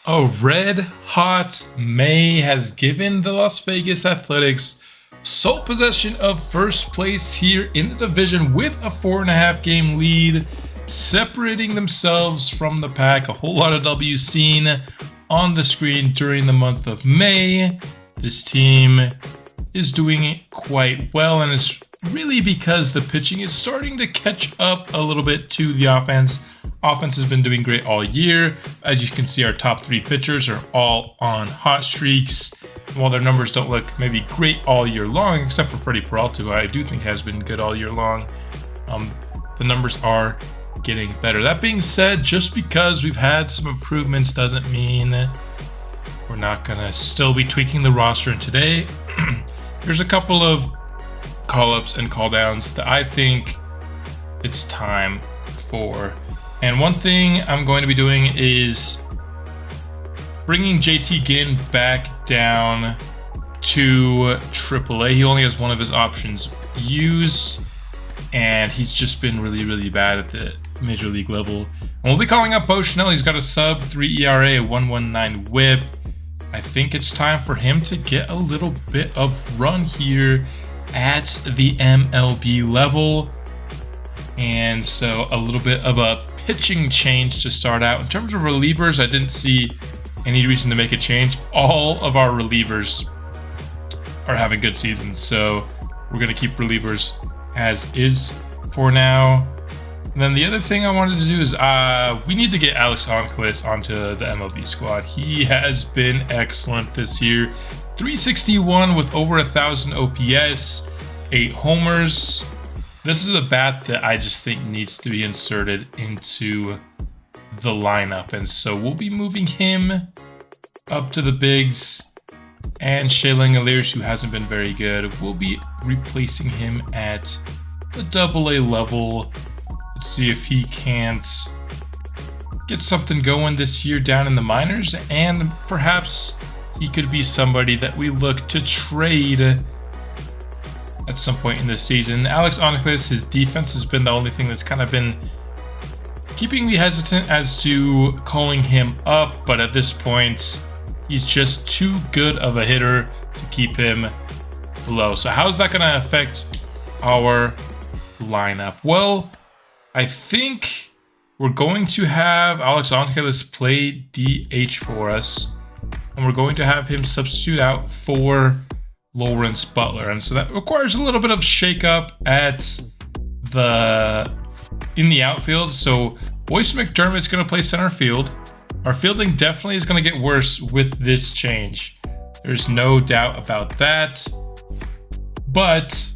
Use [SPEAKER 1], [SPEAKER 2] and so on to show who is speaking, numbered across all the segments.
[SPEAKER 1] A red-hot May has given the Las Vegas Athletics sole possession of first place here in the division with a 4.5 game lead, separating themselves from the pack. A whole lot of W's seen on the screen during the month of May. This team is doing quite well, and it's really because the pitching is starting to catch up a little bit to the offense. Offense has been doing great all year. As you can see, our top 3 pitchers are all on hot streaks. While their numbers don't look maybe great all year long, except for Freddie Peralta, who I do think has been good all year long, the numbers are getting better. That being said, just because we've had some improvements doesn't mean we're not gonna still be tweaking the roster. And today, there's a couple of call-ups and call-downs that I think it's time for. And one thing I'm going to be doing is bringing JT Ginn back down to AAA. He only has one of his options used, and he's just been really bad at the major league level. And we'll be calling up Bo Chanel. He's got a sub-3 ERA, a 1.19 whip. I think it's time for him to get a little bit of run here at the MLB level. And so a little bit of a pitching change to start out. In terms of relievers, I didn't see any reason to make a change. All of our relievers are having good seasons, so we're going to keep relievers as is for now. And then the other thing I wanted to do is we need to get Alex Angeles onto the MLB squad. He has been excellent this year. 361 with over 1,000 OPS, 8 homers. This is a bat that I just think needs to be inserted into the lineup. And so we'll be moving him up to the bigs. And Shea Langeliers, who hasn't been very good, we'll be replacing him at the AA level. Let's see if he can't get something going this year down in the minors. And perhaps he could be somebody that we look to trade at some point in this season. Alex Angeles, his defense has been the only thing that's kind of been keeping me hesitant as to calling him up, but at this point, he's just too good of a hitter to keep him below. So how's that going to affect our lineup? Well, I think we're going to have Alex Angeles play DH for us, and we're going to have him substitute out for Lawrence Butler. And so that requires a little bit of shakeup in the outfield. So Boyce McDermott's going to play center field. Our fielding definitely is going to get worse with this change. There's no doubt about that. But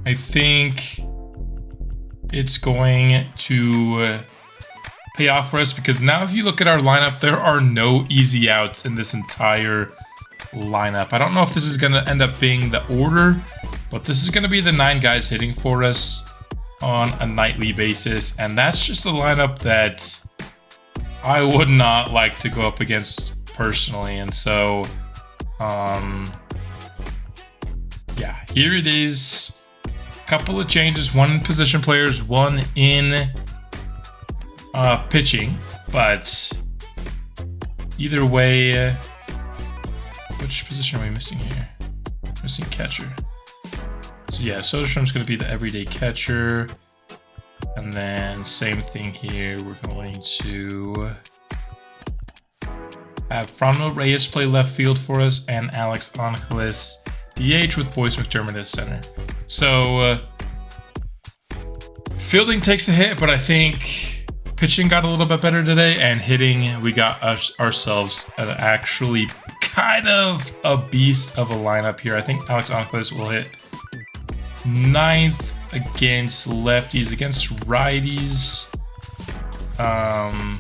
[SPEAKER 1] I think it's going to pay off for us, because now if you look at our lineup, there are no easy outs in this entire lineup. I don't know if this is going to end up being the order, but this is going to be the 9 guys hitting for us on a nightly basis, and that's just a lineup that I would not like to go up against personally. And so yeah, here it is. A couple of changes, one in position players, one in pitching, but either way, which position are we missing here? Missing catcher. So yeah, Soderstrom's going to be the everyday catcher. And then same thing here. We're going to have Franmil Reyes play left field for us, and Alex Angeles DH with Boyce McDermott as center. So fielding takes a hit, but I think pitching got a little bit better today, and hitting, we got ourselves an actually kind of a beast of a lineup here. I think Alex Angeles will hit 9th against lefties, against righties. Why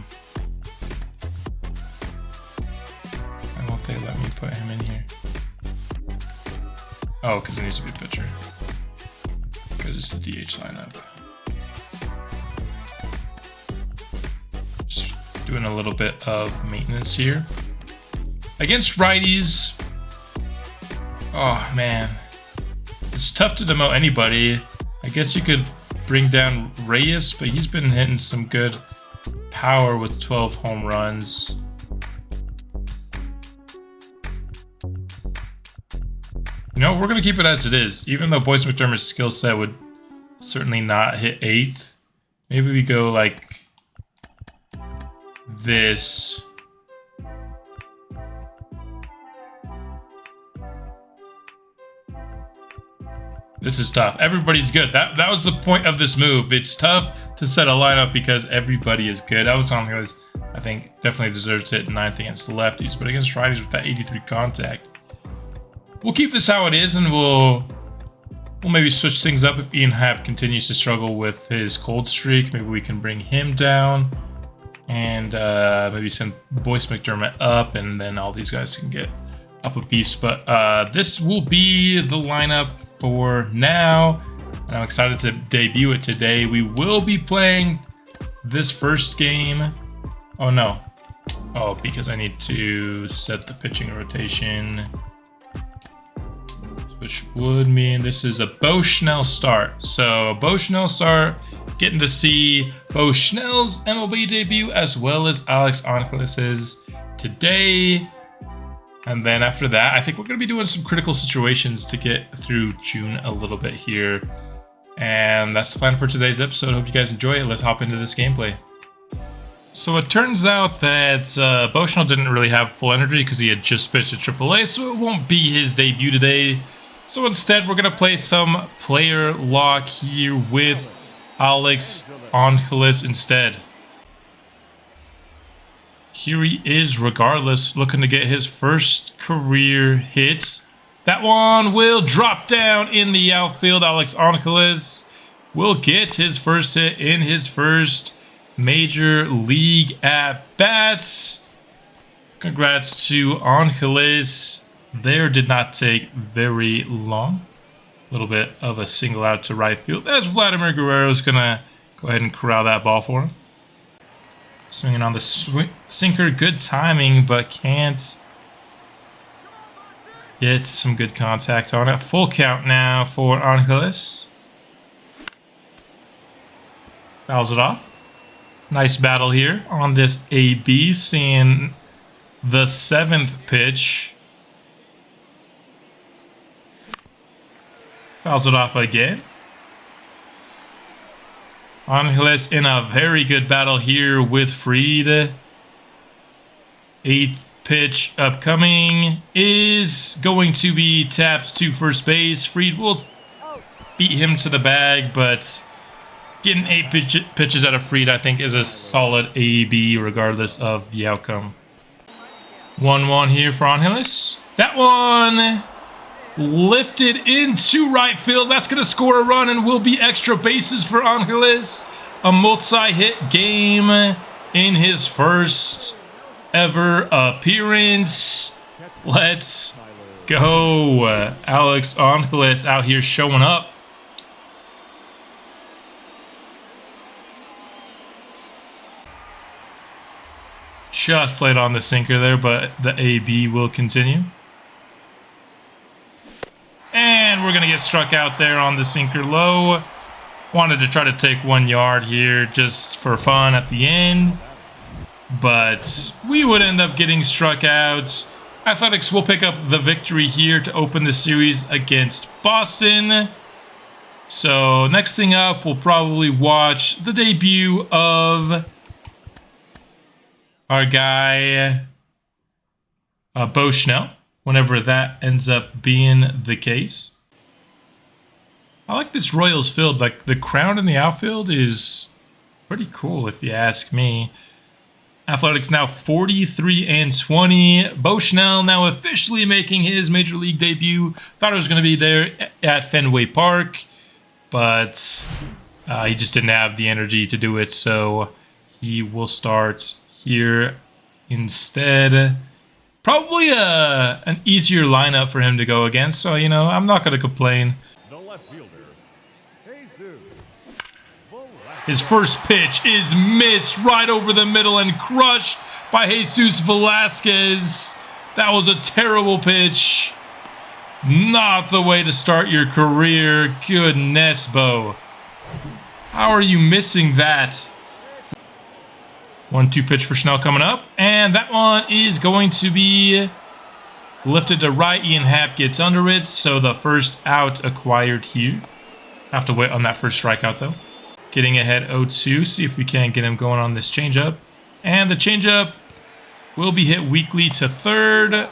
[SPEAKER 1] won't they let me put him in here? Oh, because it needs to be a pitcher. Because it's the DH lineup. Just doing a little bit of maintenance here. Against righties, oh man, it's tough to demote anybody. I guess you could bring down Reyes, but he's been hitting some good power with 12 home runs. You know, we're going to keep it as it is. Even though Boyce McDermott's skill set would certainly not hit 8th. Maybe we go like this. This is tough. Everybody's good. That was the point of this move. It's tough to set a lineup because everybody is good. Alex Angeles, I think, definitely deserves to hit 9th against the lefties, but against righties with that 83 contact. We'll keep this how it is, and we'll maybe switch things up if Ian Happ continues to struggle with his cold streak. Maybe we can bring him down and maybe send Boyce McDermott up, and then all these guys can get up a piece. But this will be the lineup for now, and I'm excited to debut it today. We will be playing this first game. Oh no. Oh, because I need to set the pitching rotation, which would mean this is a Bo Schnell start. So Bo Schnell start, getting to see Bo Schnell's MLB debut as well as Alex Angeles's today. And then after that, I think we're going to be doing some critical situations to get through June a little bit here. And that's the plan for today's episode. Hope you guys enjoy it. Let's hop into this gameplay. So it turns out that Bo Schnell didn't really have full energy because he had just pitched at AAA, so it won't be his debut today. So instead, we're going to play some player lock here with Alex Angeles instead. Here he is, regardless, looking to get his first career hit. That one will drop down in the outfield. Alex Angeles will get his first hit in his first major league at-bats. Congrats to Angeles. There did not take very long. A little bit of a single out to right field. As Vladimir Guerrero's going to go ahead and corral that ball for him. Swinging on the sinker. Good timing, but can't get some good contact on it. Full count now for Angeles. Fouls it off. Nice battle here on this AB. Seeing the 7th pitch. Fouls it off again. Angeles in a very good battle here with Fried. 8th pitch upcoming is going to be tapped to first base. Fried will beat him to the bag, but getting 8 pitches out of Fried, I think, is a solid AB regardless of the outcome. 1-1 here for Angeles. That one lifted into right field. That's going to score a run and will be extra bases for Angeles. A multi-hit game in his first ever appearance. Let's go. Alex Angeles out here showing up. Just laid on the sinker there, but the AB will continue. And we're going to get struck out there on the sinker low. Wanted to try to take 1 yard here just for fun at the end, but we would end up getting struck out. Athletics will pick up the victory here to open the series against Boston. So next thing up, we'll probably watch the debut of our guy, Bo Schnell, whenever that ends up being the case. I like this Royals field. Like, the crown in the outfield is pretty cool, if you ask me. Athletics now 43-20. Bo Schnell now officially making his major league debut. Thought it was going to be there at Fenway Park, but he just didn't have the energy to do it, so he will start here instead. Probably an easier lineup for him to go against, so, you know, I'm not going to complain. His first pitch is missed right over the middle and crushed by Jesus Velasquez. That was a terrible pitch. Not the way to start your career. Goodness, Bo. How are you missing that? 1-2 pitch for Schnell coming up. And that one is going to be lifted to right. Ian Happ gets under it. So the first out acquired here. Have to wait on that first strikeout though. Getting ahead 0-2. See if we can get him going on this changeup. And the changeup will be hit weakly to third.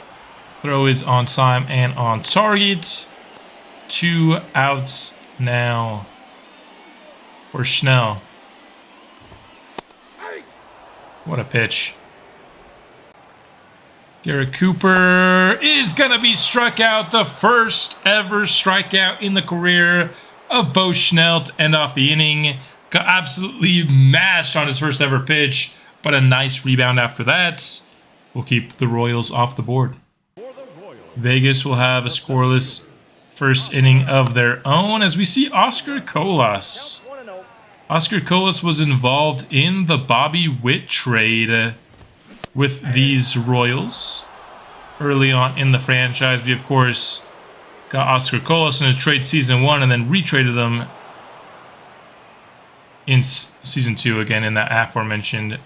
[SPEAKER 1] Throw is on time and on target. 2 outs now for Schnell. What a pitch. Garrett Cooper is going to be struck out. The first ever strikeout in the career of Bo Schnell to end off the inning. Got absolutely mashed on his first ever pitch, but a nice rebound after that will keep the Royals off the board. Vegas will have a scoreless first inning of their own as we see Oscar Colas. Oscar Colas was involved in the Bobby Witt trade with these Royals early on in the franchise. We, of course, got Oscar Colas in a trade season 1 and then retraded him in season 2 again in that aforementioned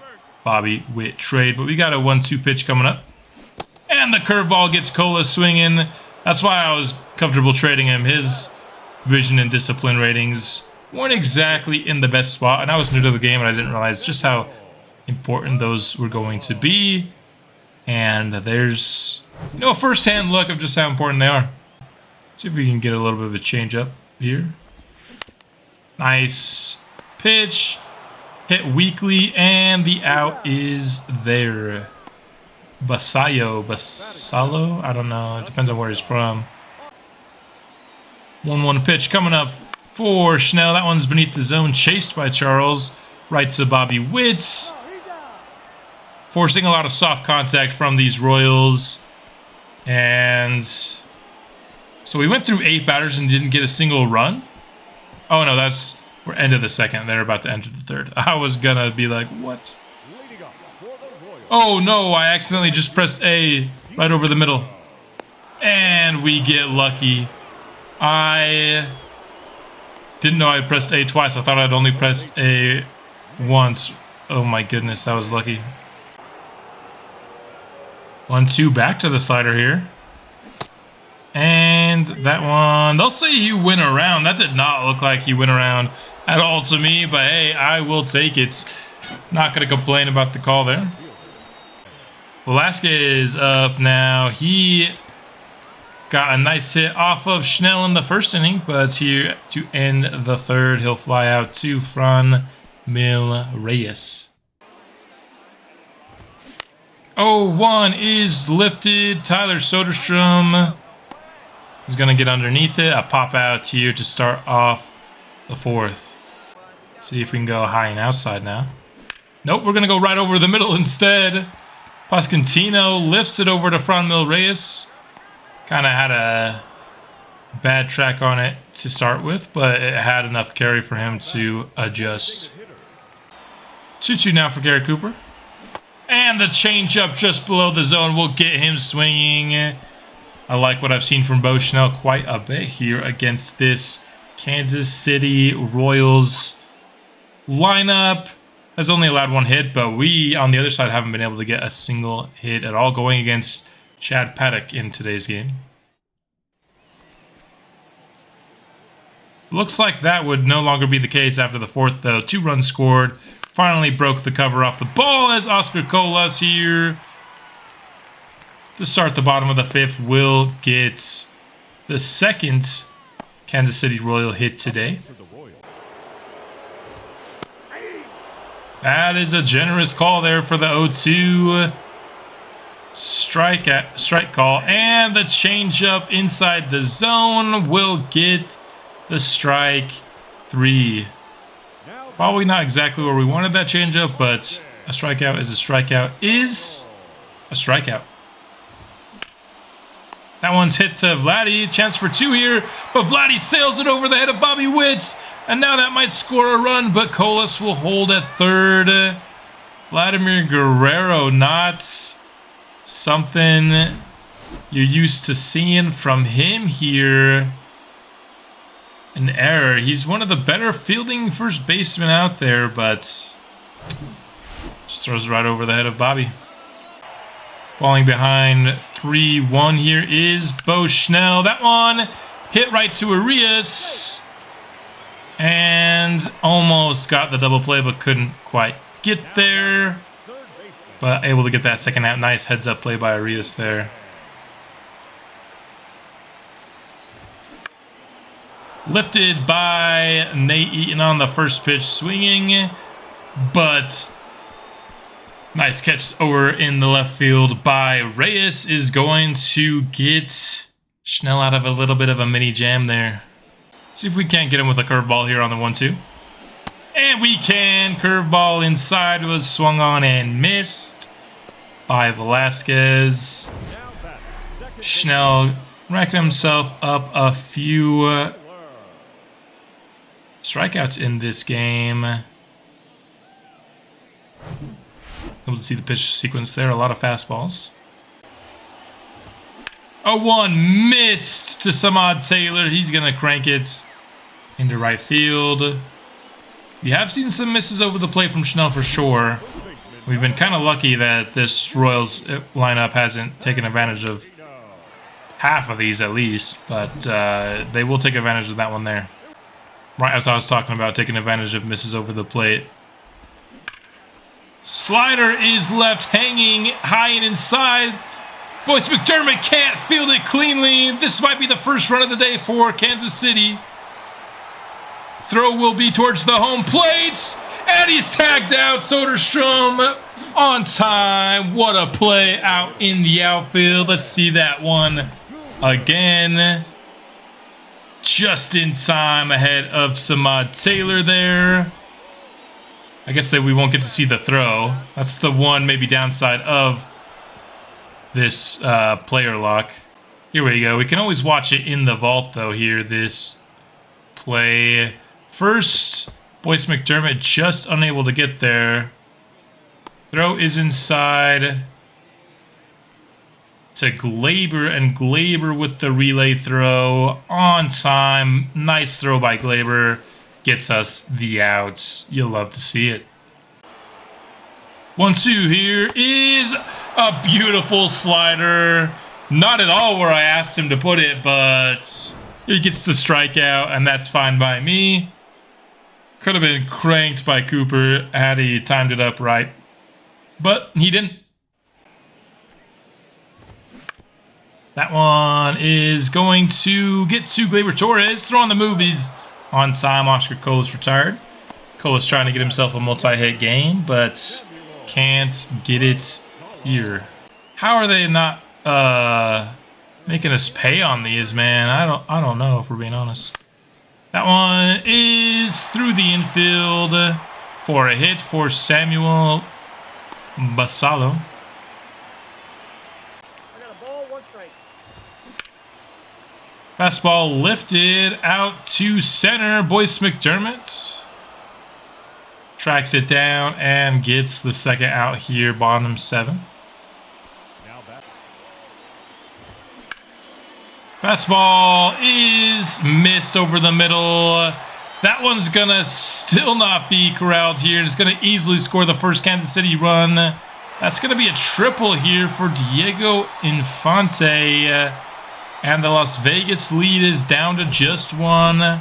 [SPEAKER 1] Bobby Witt trade. But we got a 1-2 pitch coming up. And the curveball gets Colas swinging. That's why I was comfortable trading him. His vision and discipline ratings weren't exactly in the best spot. And I was new to the game and I didn't realize just how important those were going to be. And there's, a first-hand look of just how important they are. Let's see if we can get a little bit of a change-up here. Nice pitch. Hit weakly, and the out is there. Basalo, I don't know. It depends on where he's from. 1-1 pitch coming up for Schnell. That one's beneath the zone, chased by Charles. Right to Bobby Witt. Forcing a lot of soft contact from these Royals. And so we went through 8 batters and didn't get a single run. Oh no, we're end of the second. They're about to enter the third. I was gonna be like, what? Oh no, I accidentally just pressed A right over the middle. And we get lucky. I didn't know I pressed A twice. I thought I'd only pressed A once. Oh my goodness, that was lucky. 1-2 back to the slider here. And that one, they'll say you went around. That did not look like he went around at all to me, but hey, I will take it. Not going to complain about the call there. Velasquez up now. He got a nice hit off of Schnell in the first inning, but here to end the third, he'll fly out to Franmil Reyes. 0-1 is lifted. Tyler Soderstrom is going to get underneath it. A pop out here to start off the fourth. Let's see if we can go high and outside now. Nope, we're going to go right over the middle instead. Pasquantino lifts it over to Franmil Reyes. Kind of had a bad track on it to start with, but it had enough carry for him to adjust. 2-2 now for Garrett Cooper. And the changeup just below the zone will get him swinging. I like what I've seen from Bo Schnell quite a bit here against this Kansas City Royals lineup. Has only allowed 1 hit, but we, on the other side, haven't been able to get a single hit at all going against Chad Paddock in today's game. Looks like that would no longer be the case after the fourth, though. 2 runs scored. Finally broke the cover off the ball as Oscar Colas here to start the bottom of the 5th will get the second Kansas City Royal hit today. That is a generous call there for the 0-2 strike call. And the changeup inside the zone will get the strike 3. Probably not exactly where we wanted that changeup, but a strikeout is a strikeout is a strikeout. That one's hit to Vladdy. Chance for 2 here, but Vladdy sails it over the head of Bobby Witt. And now that might score a run, but Colas will hold at third. Vladimir Guerrero, not something you're used to seeing from him here. An error. He's one of the better fielding first basemen out there, but Just throws it right over the head of Bobby. Falling behind 3-1 here is Bo Schnell. That one hit right to Arias. And almost got the double play, but couldn't quite get there. But able to get that second out. Nice heads-up play by Arias there. Lifted by Nate Eaton on the first pitch, swinging. But nice catch over in the left field by Reyes is going to get Schnell out of a little bit of a mini jam there. See if we can't get him with a curveball here on the 1-2. And we can. Curveball inside was swung on and missed by Velasquez. Schnell racking himself up a few strikeouts in this game. Able to see the pitch sequence there. A lot of fastballs. 0-1 missed to Samad Taylor. He's going to crank it into right field. We have seen some misses over the plate from Schnell for sure. We've been kind of lucky that this Royals lineup hasn't taken advantage of half of these at least. But they will take advantage of that one there. Right as I was talking about taking advantage of misses over the plate. Slider is left hanging high and inside. Boyce McDermott can't field it cleanly. This might be the first run of the day for Kansas City. Throw will be towards the home plate. And he's tagged out. Soderstrom on time. What a play out in the outfield. Let's see that one again. Just in time ahead of Samad Taylor there. I guess that we won't get to see the throw. That's the one maybe downside of this player lock. Here we go. We can always watch it in the vault though here. This play. First, Boyce McDermott just unable to get there. Throw is inside to Glaber, and Glaber with the relay throw on time. Nice throw by Glaber. Gets us the outs. You'll love to see it. 1-2 here is a beautiful slider. Not at all where I asked him to put it, but he gets the strikeout, and that's fine by me. Could have been cranked by Cooper had he timed it up right, but he didn't. That one is going to get to Gleyber Torres. Throw on the movies. On time, Oscar Colas retired. Colas trying to get himself a multi-hit game, but can't get it here. How are they not making us pay on these, man? I don't know, if we're being honest. That one is through the infield for a hit for Samuel Basalo. Fastball lifted out to center. Boyce McDermott tracks it down and gets the second out here, bottom 7. Fastball is missed over the middle. That one's gonna still not be corralled here. It's gonna easily score the first Kansas City run. That's gonna be a triple here for Diego Infante. And the Las Vegas lead is down to just 1.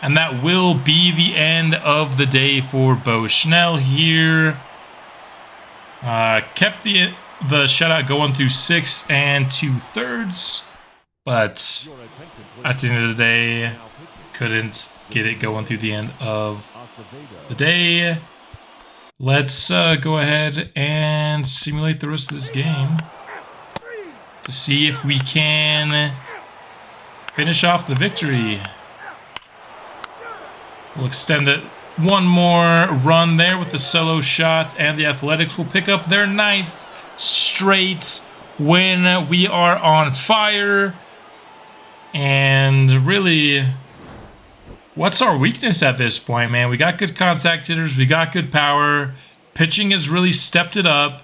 [SPEAKER 1] And that will be the end of the day for Bo Schnell here. Kept the shutout going through 6 2/3. But at the end of the day, couldn't get it going through the end of the day. Let's go ahead and simulate the rest of this game to see if we can finish off the victory. We'll extend it one more run there with the solo shot, and the Athletics will pick up their 9th straight win. We are on fire. And really, what's our weakness at this point, man? We got good contact hitters. We got good power. Pitching has really stepped it up.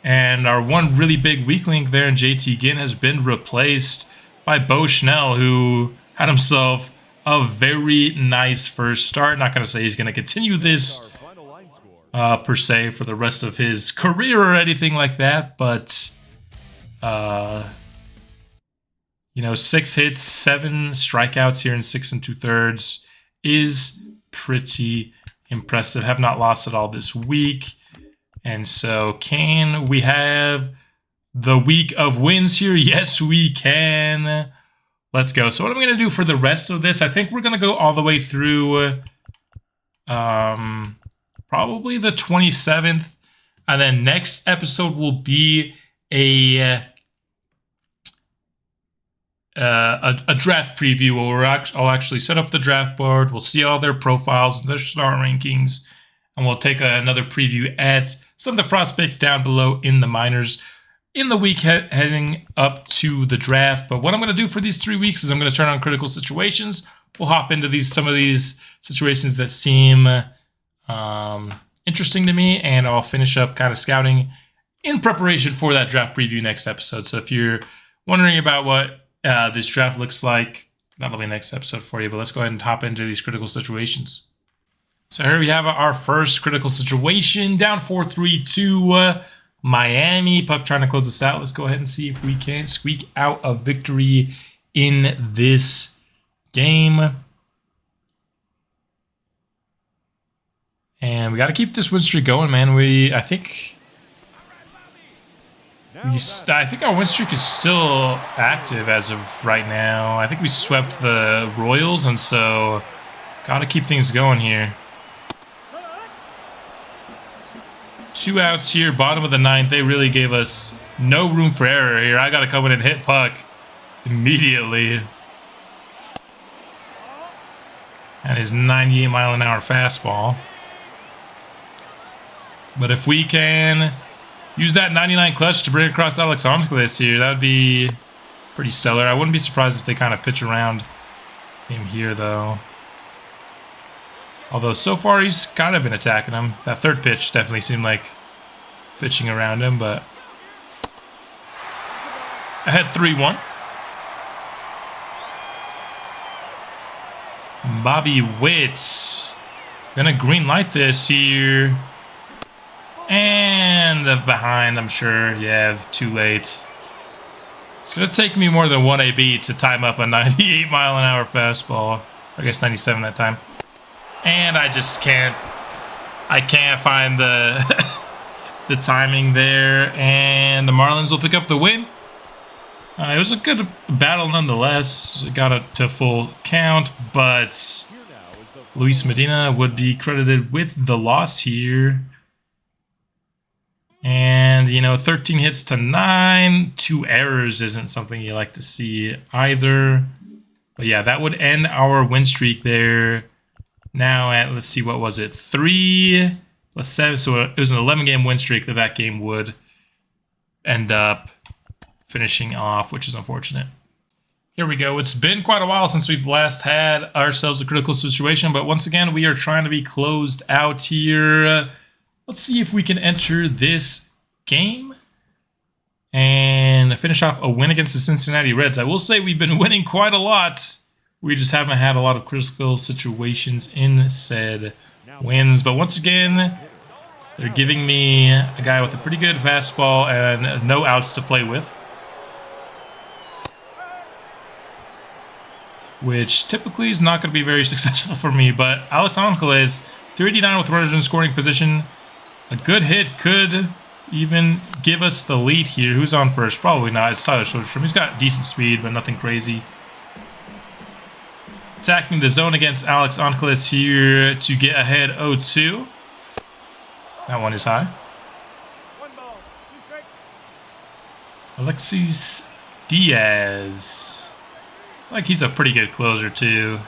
[SPEAKER 1] And our one really big weak link there in JT Ginn has been replaced by Bo Schnell, who had himself a very nice first start. Not going to say he's going to continue this per se for the rest of his career or anything like that, but 6 hits, 7 strikeouts here in 6 2/3 is pretty impressive. Have not lost at all this week. And so can we have the week of wins here? Yes, we can. Let's go. So what I'm going to do for the rest of this, I think we're going to go all the way through probably the 27th. And then next episode will be a draft preview where I'll actually set up the draft board. We'll see all their profiles and their star rankings, and we'll take another preview at some of the prospects down below in the minors in the week heading up to the draft. But what I'm going to do for these 3 weeks is I'm going to turn on critical situations. We'll hop into some of these situations that seem interesting to me, and I'll finish up kind of scouting in preparation for that draft preview next episode. So if you're wondering about what this draft looks like, that'll be next episode for you. But let's go ahead and hop into these critical situations. So here we have our first critical situation, down 4-3 to Miami. Puck trying to close this out. Let's go ahead and see if we can squeak out a victory in this game. And we got to keep this win streak going, man. I think our win streak is still active as of right now. I think we swept the Royals, and so got to keep things going here. 2 outs here, bottom of the 9th. They really gave us no room for error here. I got to come in and hit puck immediately. And his 98-mile-an-hour fastball. But if we can use that 99 clutch to bring across Alex Angeles here, that would be pretty stellar. I wouldn't be surprised if they kind of pitch around him here, though. Although so far he's kind of been attacking him. That third pitch definitely seemed like pitching around him, but ahead 3-1. Bobby Witt gonna green light this here. And behind, I'm sure. Yeah, too late. It's gonna take me more than 1 AB to time up a 98-mile-an-hour fastball. I guess 97 that time. And I just can't find the the timing there, and the Marlins will pick up the win. It was a good battle nonetheless. It got it to full count, but Luis Medina would be credited with the loss here. And, 13 hits to 9, 2 errors isn't something you like to see either. But yeah, that would end our win streak there. Now at, let's see, what was it? 3 plus 7. So it was an 11-game win streak that game would end up finishing off, which is unfortunate. Here we go. It's been quite a while since we've last had ourselves a critical situation, but once again, we are trying to be closed out here. Let's see if we can enter this game and finish off a win against the Cincinnati Reds. I will say we've been winning quite a lot. We just haven't had a lot of critical situations in said wins. But once again, they're giving me a guy with a pretty good fastball and no outs to play with, which typically is not going to be very successful for me. But Alex Angeles, 389 with runners in scoring position. A good hit could even give us the lead here. Who's on first? Probably not. It's Tyler Soderstrom. He's got decent speed, but nothing crazy. Attacking the zone against Alex Angeles here to get ahead 0-2. That one is high. Alexis Diaz. Like, he's a pretty good closer too,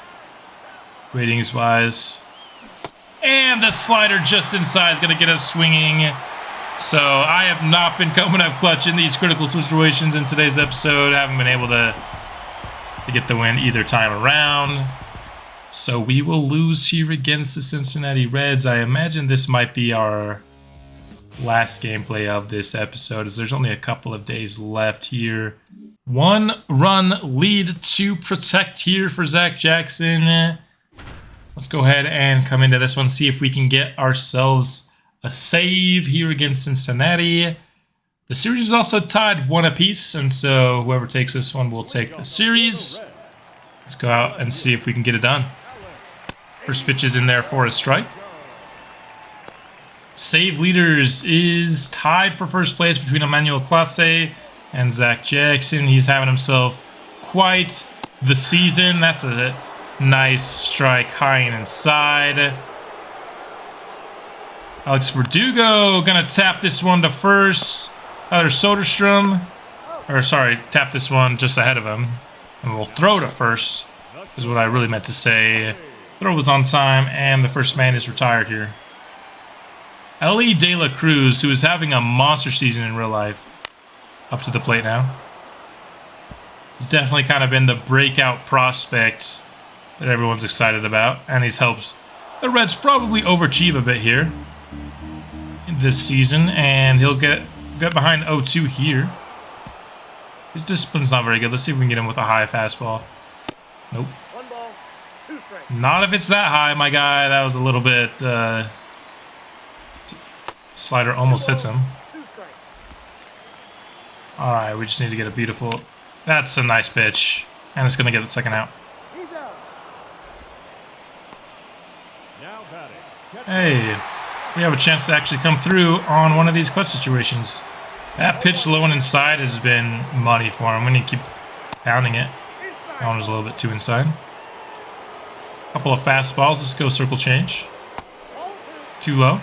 [SPEAKER 1] ratings-wise. And the slider just inside is going to get us swinging. So I have not been coming up clutch in these critical situations in today's episode. I haven't been able to get the win either time around. So we will lose here against the Cincinnati Reds. I imagine this might be our last gameplay of this episode, as there's only a couple of days left here. 1-run lead to protect here for Zach Jackson. Let's go ahead and come into this one, see if we can get ourselves a save here against Cincinnati. The series is also tied 1 apiece, and so whoever takes this one will take the series. Let's go out and see if we can get it done. First pitch is in there for a strike. Save leaders is tied for first place between Emmanuel Clase and Zach Jackson. He's having himself quite the season. That's a nice strike high and inside. Alex Verdugo gonna tap this one to first. Tyler Soderstrom, or sorry, tap this one just ahead of him. And we'll throw to first, is what I really meant to say. Throw was on time, and the first man is retired here. Ellie De La Cruz, who is having a monster season in real life, up to the plate now. He's definitely kind of been the breakout prospect that everyone's excited about, and he's helped the Reds probably overachieve a bit here in this season, and he'll get behind 0-2 here. His discipline's not very good. Let's see if we can get him with a high fastball. Nope. Not if it's that high, my guy. That was a little bit... slider almost hits him. Alright, we just need to get a beautiful... That's a nice pitch. And it's going to get the second out. Hey, we have a chance to actually come through on one of these clutch situations. That pitch low and inside has been money for him. We need to keep pounding it. That one was a little bit too inside. Couple of fastballs. Let's go circle change. Too low.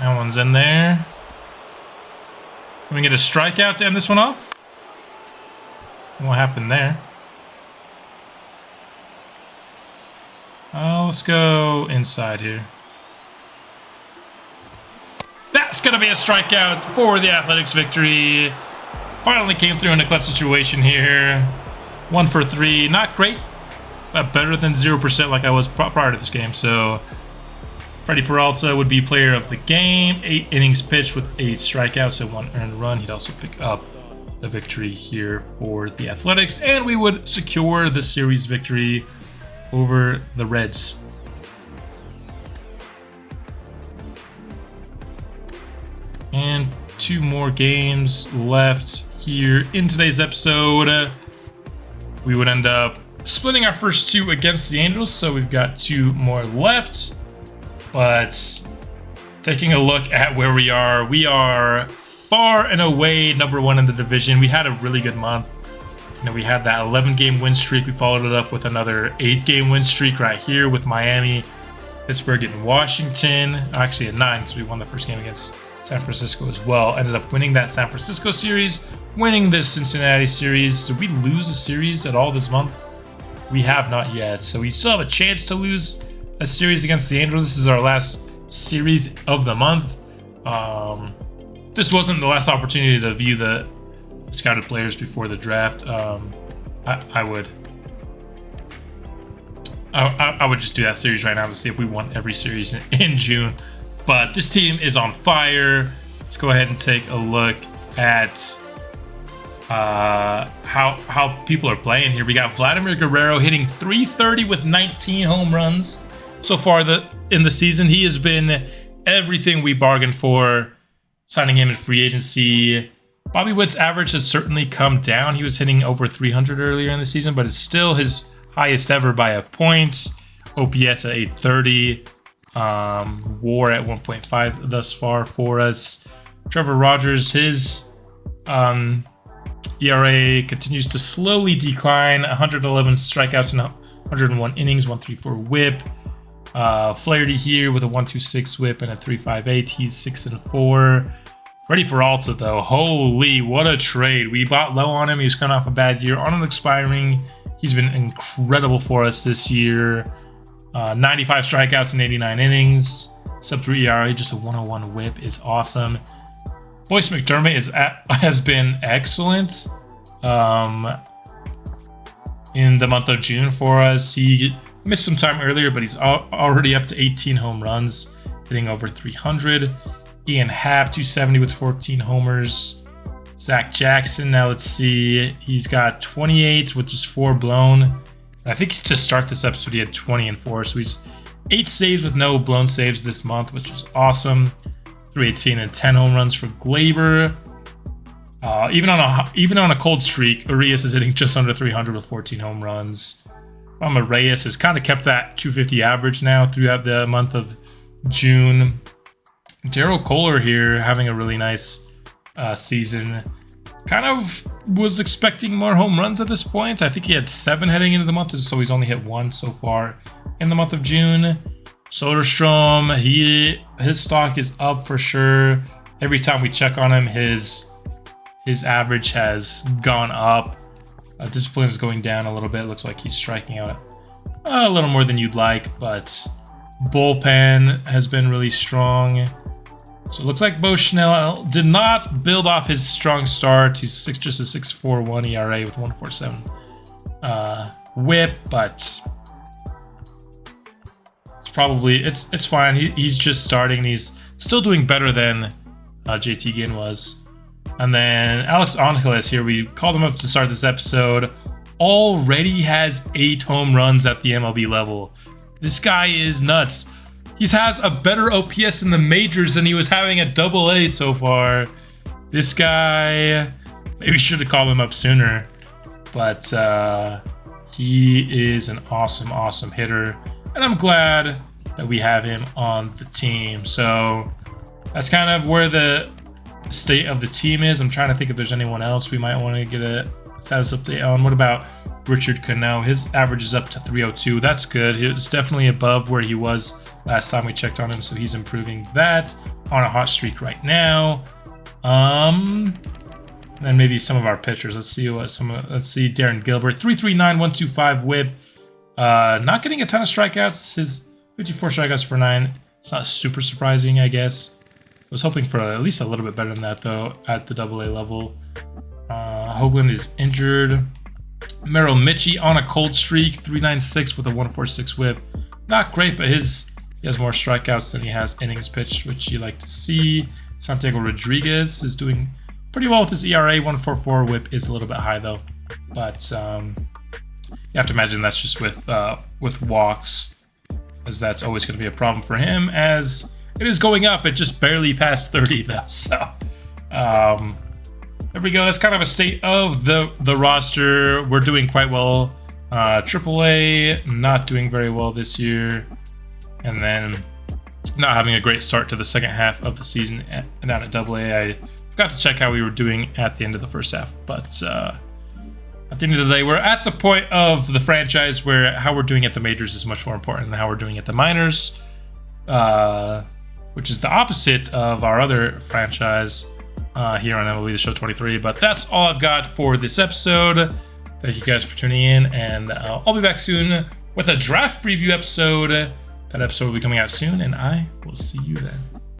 [SPEAKER 1] That one's in there. Can we get a strikeout to end this one off? What happened there? Let's go inside here. That's going to be a strikeout for the Athletics victory. Finally came through in a clutch situation here. 1 for 3. Not great, but better than 0% like I was prior to this game. So Freddie Peralta would be player of the game. 8 innings pitched with 8 strikeouts and 1 earned run. He'd also pick up the victory here for the Athletics, and we would secure the series victory over the Reds. And 2 more games left here in today's episode. We would end up splitting our first 2 against the Angels, so we've got 2 more left. But taking a look at where we are far and away #1 in the division. We had a really good month. You know, we had that 11-game win streak. We followed it up with another 8-game win streak right here with Miami, Pittsburgh, and Washington. Actually, a 9 because we won the first game against San Francisco as well. Ended up winning that San Francisco series, winning this Cincinnati series. Did we lose a series at all this month? We have not yet. So we still have a chance to lose a series against the Angels. This is our last series of the month. This wasn't the last opportunity to view the scouted players before the draft. I would just do that series right now to see if we won every series in June. But this team is on fire. Let's go ahead and take a look at how people are playing here. We got Vladimir Guerrero hitting .330 with 19 home runs so far in the season. He has been everything we bargained for, signing him in free agency. Bobby Witt's average has certainly come down. He was hitting over 300 earlier in the season, but it's still his highest ever by a point. OPS at 830. WAR at 1.5 thus far for us. Trevor Rogers, his ERA continues to slowly decline. 111 strikeouts in 101 innings, 134 whip. Flaherty here with a 126 whip and a 358. He's 6-4. Freddie Peralta, though, holy, what a trade. We bought low on him. He was coming off a bad year. On an expiring, he's been incredible for us this year. 95 strikeouts in 89 innings. Sub-3 ERA, just a 101 whip is awesome. Boyce McDermott has been excellent in the month of June for us. He missed some time earlier, but he's already up to 18 home runs, hitting over 300. Ian Happ, 270 with 14 homers. Zach Jackson, now let's see. He's got 28 with just 4 blown. I think to start this episode, he had 20 and 4. So he's 8 saves with no blown saves this month, which is awesome. 318 and 10 home runs for Glaber. Even on a cold streak, Urias is hitting just under 300 with 14 home runs. Reyes has kind of kept that 250 average now throughout the month of June. Daryl Kohler here having a really nice season. Kind of was expecting more home runs at this point. I think he had 7 heading into the month, so he's only hit 1 so far in the month of June. Soderstrom, his stock is up for sure. Every time we check on him, his average has gone up. Discipline is going down a little bit. Looks like he's striking out a little more than you'd like, but bullpen has been really strong. So it looks like Bo Schnell did not build off his strong start. He's just a 6.41 ERA with 1.47 WHIP, but it's fine. He's just starting, and he's still doing better than JT Ginn was. And then Alex Angeles here, we called him up to start this episode, already has 8 home runs at the MLB level. This guy is nuts. He has a better OPS in the majors than he was having at AA so far. This guy, maybe should have called him up sooner, but he is an awesome hitter, and I'm glad that we have him on the team. So that's kind of where the state of the team is. I'm trying to think if there's anyone else we might want to get a status update on. What about Richard Cano? His average is up to 302. That's good. It's definitely above where he was last time we checked on him, so he's improving that. On a hot streak right now. Then maybe some of our pitchers. Let's see Darren Gilbert, 3.39, 1.25 WHIP. Not getting a ton of strikeouts. His 54 strikeouts per 9. It's not super surprising, I guess. I was hoping for at least a little bit better than that, though, at the AA level. Hoagland is injured. Merrill Mitchie on a cold streak, 3.96 with a 1.46 WHIP. Not great, but he has more strikeouts than he has innings pitched, which you like to see. Santiago Rodriguez is doing pretty well with his ERA. 1.44 WHIP is a little bit high, though. But you have to imagine that's just with walks, as that's always going to be a problem for him, as it is going up. It just barely passed 30, though. So there we go. That's kind of a state of the roster. We're doing quite well. AAA not doing very well this year, and then not having a great start to the second half of the season down at AA. I forgot to check how we were doing at the end of the first half, but at the end of the day, we're at the point of the franchise where how we're doing at the majors is much more important than how we're doing at the minors, which is the opposite of our other franchise here on MLB The Show 23. But that's all I've got for this episode. Thank you guys for tuning in, and I'll be back soon with a draft preview episode. That episode will be coming out soon, and I will see you then.